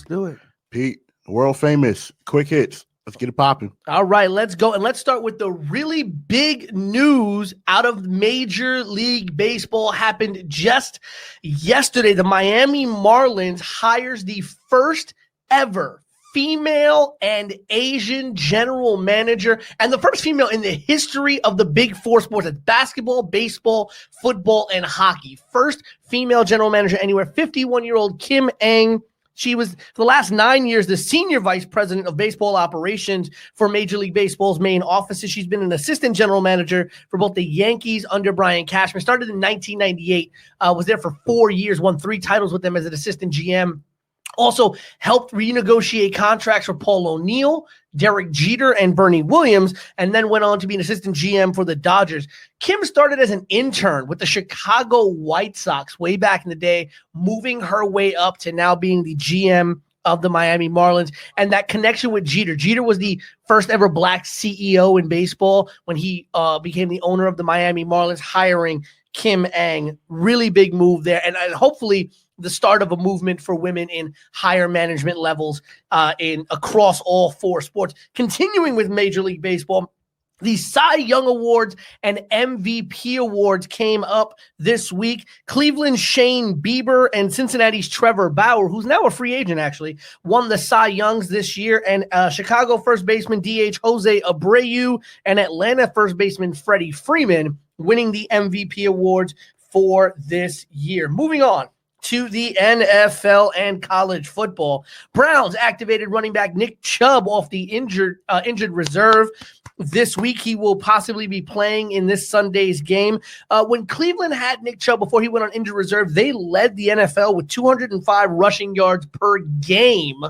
do it. Pete, world famous, quick hits. Let's get it popping. All right, let's go. And let's start with the really big news out of Major League Baseball. Happened just yesterday. The Miami Marlins hires the first ever female and Asian general manager, and the first female in the history of the big four sports. It's basketball, baseball, football, and hockey. First female general manager anywhere, 51-year-old Kim Ng. She was, for the last 9 years, the senior vice president of baseball operations for Major League Baseball's main offices. She's been an assistant general manager for both the Yankees under Brian Cashman. Started in 1998, was there for 4 years, won 3 titles with them as an assistant GM. Also helped renegotiate contracts for Paul O'Neill, Derek Jeter, and Bernie Williams, and then went on to be an assistant GM for the Dodgers. Kim started as an intern with the Chicago White Sox way back in the day, moving her way up to now being the GM of the Miami Marlins. And that connection with Jeter. Jeter was the first ever black CEO in baseball when he became the owner of the Miami Marlins, hiring Kim Ng. Really big move there. And hopefully the start of a movement for women in higher management levels in across all 4 sports. Continuing with Major League Baseball, the Cy Young Awards and MVP Awards came up this week. Cleveland's Shane Bieber and Cincinnati's Trevor Bauer, who's now a free agent actually, won the Cy Youngs this year. And Chicago first baseman DH Jose Abreu and Atlanta first baseman Freddie Freeman winning the MVP Awards for this year. Moving on to the NFL and college football. Browns activated running back Nick Chubb off the injured reserve. This week, he will possibly be playing in this Sunday's game. When Cleveland had Nick Chubb before he went on injured reserve, they led the NFL with 205 rushing yards per game,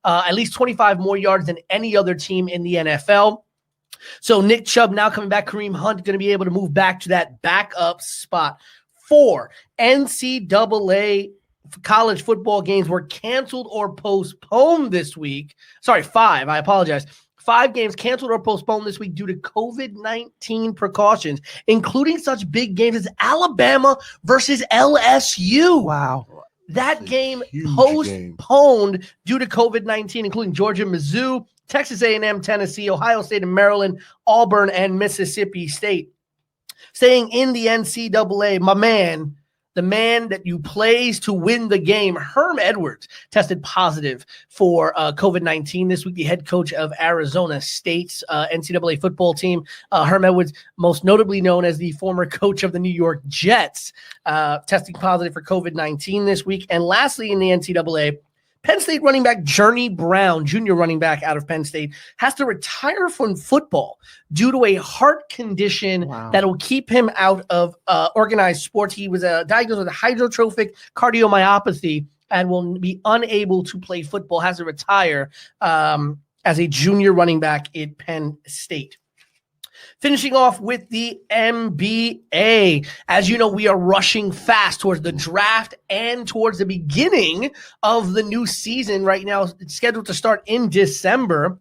at least 25 more yards than any other team in the NFL. So Nick Chubb now coming back. Kareem Hunt going to be able to move back to that backup spot. 4 NCAA college football games were canceled or postponed this week. Sorry, 5. I apologize. 5 games canceled or postponed this week due to COVID-19 precautions, including such big games as Alabama versus LSU. Wow. That game postponed due to COVID-19, including Georgia, Mizzou, Texas A&M, Tennessee, Ohio State and Maryland, Auburn, and Mississippi State. Staying in the NCAA, my man, the man that you plays to win the game, Herm Edwards, tested positive for COVID-19 this week. The head coach of Arizona State's NCAA football team, Herm Edwards, most notably known as the former coach of the New York Jets, testing positive for COVID-19 this week. And lastly, in the NCAA, Penn State running back Journey Brown, junior running back out of Penn State, has to retire from football due to a heart condition that will keep him out of organized sports. He was diagnosed with a hypertrophic cardiomyopathy and will be unable to play football, has to retire as a junior running back in Penn State. Finishing off with the NBA. As you know, we are rushing fast towards the draft and towards the beginning of the new season right now. It's scheduled to start in December.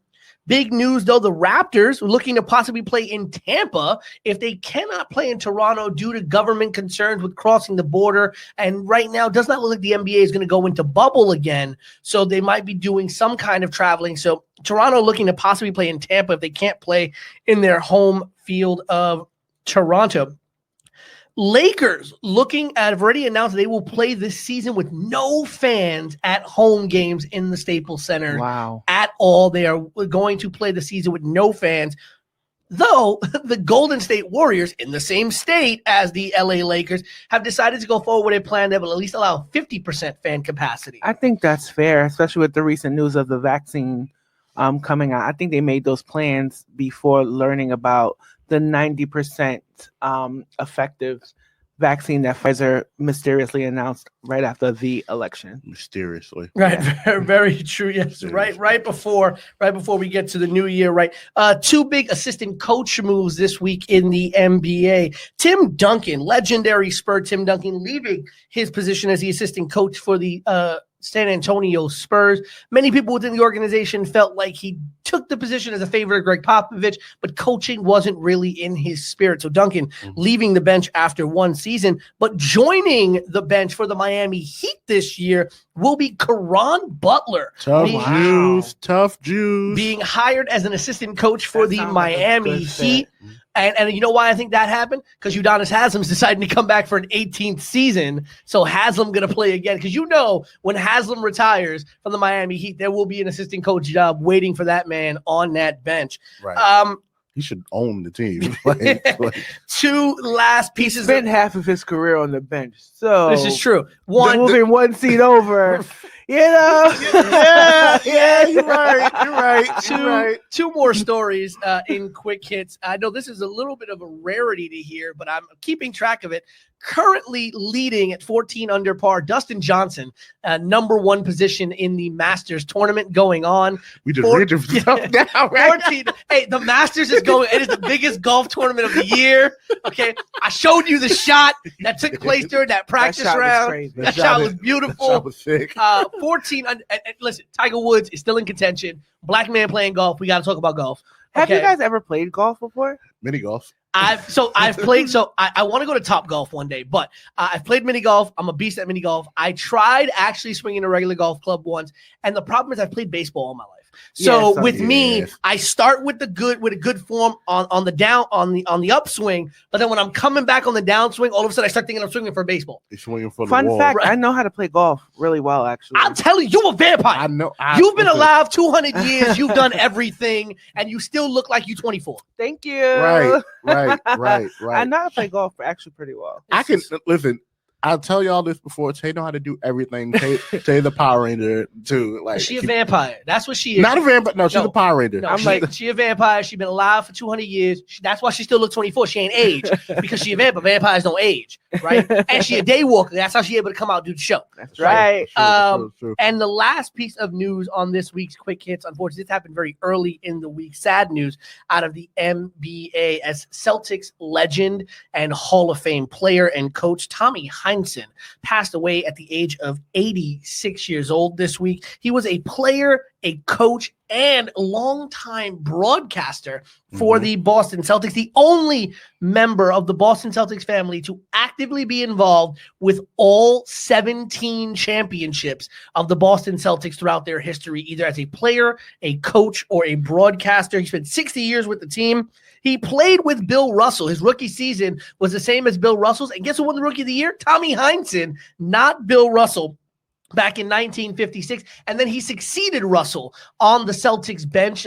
Big news, though, the Raptors are looking to possibly play in Tampa if they cannot play in Toronto due to government concerns with crossing the border. And right now, it does not look like the NBA is going to go into bubble again. So they might be doing some kind of traveling. So Toronto looking to possibly play in Tampa if they can't play in their home field of Toronto. Lakers have already announced they will play this season with no fans at home games in the Staples Center at all. They are going to play the season with no fans, though the Golden State Warriors, in the same state as the LA Lakers, have decided to go forward with a plan that will at least allow 50% fan capacity. I think that's fair, especially with the recent news of the vaccine coming out. I think they made those plans before learning about the 90% effective vaccine that Pfizer mysteriously announced right after the election. Mysteriously. Right. Very, very true. Yes. Right before we get to the new year. Right. 2 big assistant coach moves this week in the NBA. Tim Duncan, legendary Spur Tim Duncan, leaving his position as the assistant coach for the San Antonio Spurs. Many people within the organization felt like he took the position as a favor of Greg Popovich, but coaching wasn't really in his spirit. So Duncan leaving the bench after one season, but joining the bench for the Miami Heat this year will be Caron Butler. Tough Jews. Being hired as an assistant coach for the sounds like a Miami good Heat. fit. And you know why I think that happened? Because Udonis Haslem's deciding to come back for an 18th season. So Haslem going to play again. Because when Haslem retires from the Miami Heat, there will be an assistant coach job waiting for that man on that bench. Right. He should own the team. Two last pieces. Spent half of his career on the bench. So This is true. Moving one seat over. Yeah, you're right. Two more stories in quick hits. I know this is a little bit of a rarity to hear, but I'm keeping track of it. Currently leading at 14 under par, Dustin Johnson, number one position in the Masters tournament going on. We just read your stuff now, right? 14. Hey, the Masters is going. It is the biggest golf tournament of the year. Okay, I showed you the shot that took place during that practice round. That shot was beautiful. That shot was sick. 14. And listen, Tiger Woods is still in contention. Black man playing golf. We got to talk about golf. Have you guys ever played golf before? Mini golf. I've played. So I want to go to Top Golf one day, but I've played mini golf. I'm a beast at mini golf. I tried actually swinging a regular golf club once, and the problem is I've played baseball all my life. So me, I start with a good form on the upswing, but then when I'm coming back on the downswing, all of a sudden I start thinking I'm swinging for baseball. You're swinging for the Fun wall. fact: I know how to play golf really well. Actually, I'm telling you, you're a vampire. I know. You've been alive 200 years. You've done everything, and you still look like you're 24. Thank you. Right. I know how to play golf actually pretty well. I can listen. I'll tell y'all this before. Tay know how to do everything. Tay the Power Ranger too. Like she a vampire. That's what she is. Not a vampire. No, she's a Power Ranger. No, she a vampire. She's been alive for 200 years. That's why she still looks 24. She ain't aged because she a vampire. Vampires don't age, right? And she a day walker. That's how she able to come out and do the show. That's right. True. And the last piece of news on this week's Quick Hits, unfortunately, this happened very early in the week. Sad news out of the NBA as Celtics legend and Hall of Fame player and coach Tommy Heinsohn passed away at the age of 86 years old this week. He was a player, a coach, and longtime broadcaster for the Boston Celtics, the only member of the Boston Celtics family to actively be involved with all 17 championships of the Boston Celtics throughout their history, either as a player, a coach, or a broadcaster. He spent 60 years with the team. He played with Bill Russell. His rookie season was the same as Bill Russell's. And guess who won the Rookie of the Year? Tommy Heinsohn, not Bill Russell, back in 1956. And then he succeeded Russell on the Celtics bench,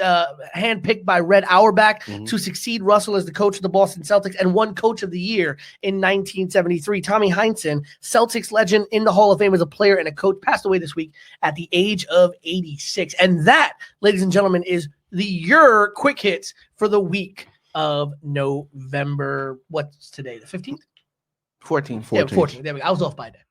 handpicked by Red Auerbach to succeed Russell as the coach of the Boston Celtics and won Coach of the Year in 1973. Tommy Heinsohn, Celtics legend in the Hall of Fame as a player and a coach, passed away this week at the age of 86. And that, ladies and gentlemen, is your Quick Hits for the week of November. What's today? The 15th? 14. Yeah, 14. There we go. I was off by that.